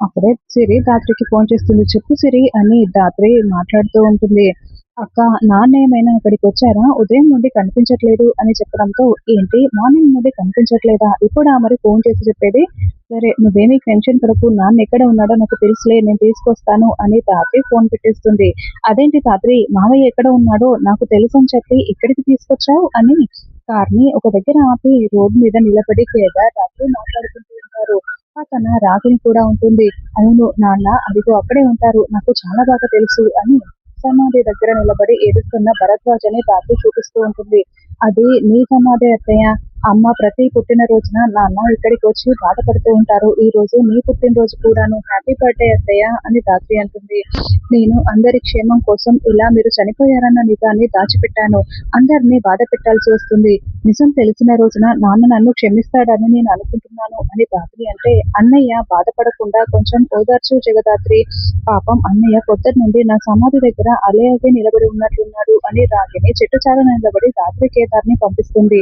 అప్పుడే సిరి ధాత్రికి ఫోన్ చేస్తుంది. చెప్పు సిరి అని ధాత్రి మాట్లాడుతూ ఉంటుంది. అక్క, నాన్న ఏమైనా ఇక్కడికొచ్చారా? ఉదయం నుండి కనిపించట్లేదు అని చెప్పడంతో, ఏంటి మార్నింగ్ నుండి కనిపించట్లేదా? ఇప్పుడా మరి ఫోన్ చేసి చెప్పేది? సరే నువ్వేమీ టెన్షన్ పడకు, నాన్న ఎక్కడ ఉన్నాడో నాకు తెలుసులే, నేను తీసుకొస్తాను అని ధాత్రి ఫోన్ పెట్టేస్తుంది. అదేంటి ధాత్రి, మావయ్య ఎక్కడ ఉన్నాడో నాకు తెలుసని చెప్పి ఇక్కడికి తీసుకొచ్చావు అని కార్‌ని ఒక దగ్గర ఆపి రోడ్ మీద నిలబడి కేదార్, ధాత్రి మాట్లాడుకుంటూ ఉంటారు. పక్కన రాగిణి కూడా ఉంటుంది. అవును నాన్న, అదిగో అక్కడే ఉంటారు. నాకు చాలా బాగా తెలుసు అని సమాధి దగ్గర నిలబడి ఏడుస్తున్న భరద్వాజని ధాత్రి చూపిస్తూ ఉంటుంది. అది నీ సమాధి అత్తయ్య. అమ్మ ప్రతి పుట్టినరోజున నాన్న ఇక్కడికి వచ్చి బాధపడుతూ ఉంటారు. ఈ రోజు నీ పుట్టినరోజు కూడాను. హ్యాపీ బర్త్‌డే అత్తయ్య అని ధాత్రి అంటుంది. నేను అందరి క్షేమం కోసం ఇలా మీరు చనిపోయారన్న నిజాన్ని దాచిపెట్టాను. అందరినీ బాధ పెట్టాల్సి వస్తుంది. నిజం తెలిసిన రోజున నాన్న నన్ను క్షమిస్తాడని నేను అనుకుంటున్నాను అని ధాత్రి అంటే, అన్నయ్య బాధపడకుండా కొంచెం ఓదార్చు జగదాత్రి. పాపం అన్నయ్య పొద్దున్నుండి నా సమాధి దగ్గర అలాగే నిలబడి ఉన్నట్లున్నాడు అని రాగిణి చెట్టు చాటున నిలబడి ధాత్రి కేదార్‌ని పంపిస్తుంది.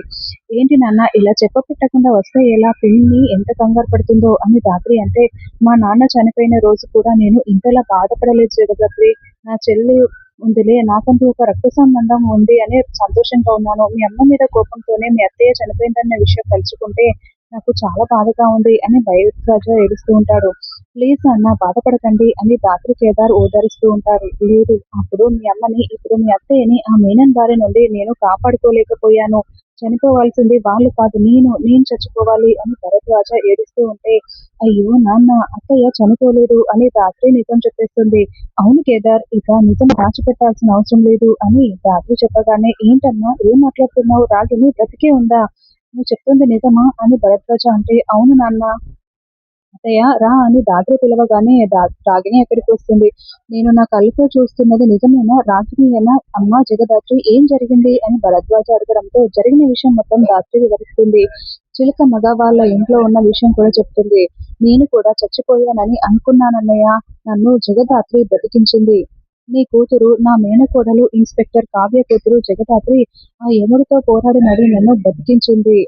ఏంటి నాన్న ఇలా చెప్పపెట్టకుండా వస్తే ఎలా? పిన్ని ఎంత కంగారు పడుతుందో అని ధాత్రి అంటే, మా నాన్న చనిపోయిన రోజు కూడా నేను ఇంతలా బాధపడలేదు జగదాత్రి. నా చెల్లి ఉందిలే, నాకంటూ ఒక రక్త సంబంధం ఉంది అని సంతోషంగా ఉన్నాను. మీ అమ్మ మీద కోపంతోనే మీ అత్తయ్య చనిపోయిందన్న విషయం తలుచుకుంటే నాకు చాలా బాధగా ఉంది అని భరద్వాజ ఏడుస్తూ ఉంటాడు. ప్లీజ్ నాన్న బాధపడకండి అని ధాత్రి కేదార్ ఓదారుస్తూ ఉంటారు. లేదు, అప్పుడు మీ అమ్మని, ఇప్పుడు మీ అత్తయ్యని ఆ మీనన్ బారి నుండి నేను కాపాడుకోలేకపోయాను. చనిపోవాల్సింది వాళ్ళు కాదు, నేను చచ్చిపోవాలి అని భరద్వాజ ఏడుస్తూ ఉంటే, అయ్యో నాన్న, అత్తయ్య చనిపోలేదు అని ధాత్రి నిజం చెప్పేస్తుంది. అవును కేదార్, ఇక నిజం దాచిపెట్టాల్సిన అవసరం లేదు అని ధాత్రి చెప్పగానే, ఏంటమ్మా ఏం మాట్లాడుతున్నావు? రాగిణి బ్రతికే ఉందా? నువ్వు చెప్తుంది నిజమా అని భరద్వాజ అంటే, అవును నాన్న. అత్తయ్య రా అని ధాత్రి పిలవగానే రాగిణి ఎక్కడికి వస్తుంది. నేను నా కళ్ళతో చూస్తున్నది నిజమేనా? రాగిణియేనా? అమ్మా జగదాత్రి, ఏం జరిగింది అని భరద్వాజ అడగడంతో జరిగిన విషయం మొత్తం ధాత్రి వివరిస్తుంది. చిలకమ్మగ వాళ్ళ ఇంట్లో ఉన్న విషయం కూడా చెప్తుంది. నేను కూడా చచ్చిపోయానని అనుకున్నానన్నయ్య. నన్ను జగదాత్రి బ్రతికించింది. నీ కూతురు, నా మేనకోడలు ఇన్స్‌పెక్టర్ కావ్య కూతురు జగదాత్రి ఆ యముడితో పోరాడి మరీ నన్ను బ్రతికించింది.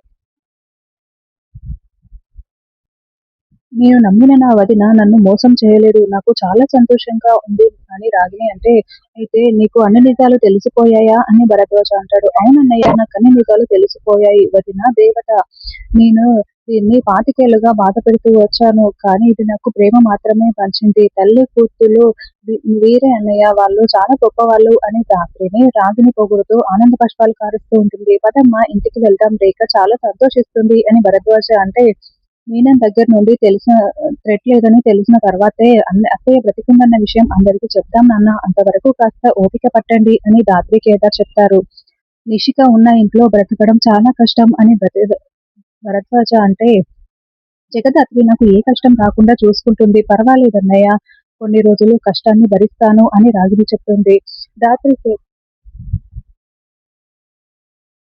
నేను నమ్మిన నా వదిన నన్ను మోసం చేయలేదు. నాకు చాలా సంతోషంగా ఉంది అని రాగిణి అంటే, అయితే నీకు అన్ని నిజాలు తెలిసిపోయాయా అని భరద్వాజ అంటాడు. అవునన్నయ్య, నాకు అన్ని నిజాలు తెలిసిపోయాయి. వదిన దేవత. నేను దీన్ని 25 ఏళ్లుగా బాధపెడుతూ వచ్చాను. కానీ ఇది నాకు ప్రేమ మాత్రమే పంచింది. తల్లి కూతుళ్ళు వీరే అన్నయ్య, వాళ్ళు చాలా గొప్పవాళ్ళు అని రాగిణి పొగుడుతూ ఆనంద బాష్పాలు కారుస్తూ ఉంటుంది. పదమ్మా ఇంటికి వెళ్దాం, రేఖ చాలా సంతోషిస్తుంది అని భరద్వాజ అంటే, మీనన్ దగ్గర నుండి తెలిసిన థ్రెట్ లేదని తెలిసిన తర్వాతే అత్తయ్య బ్రతికుందన్న విషయం అందరికీ చెప్దాం నాన్న. అంతవరకు కాస్త ఓపిక పట్టండి అని ధాత్రి కేదార్ చెప్తారు. నిషిక ఉన్న ఇంట్లో బ్రతకడం చాలా కష్టం అని భరద్వాజ అంటే, జగదాత్రి నాకు ఏ కష్టం రాకుండా చూసుకుంటుంది. పర్వాలేదన్నయ్య, కొన్ని రోజులు కష్టాన్ని భరిస్తాను అని రాగిణి చెప్తుంది. ధాత్రి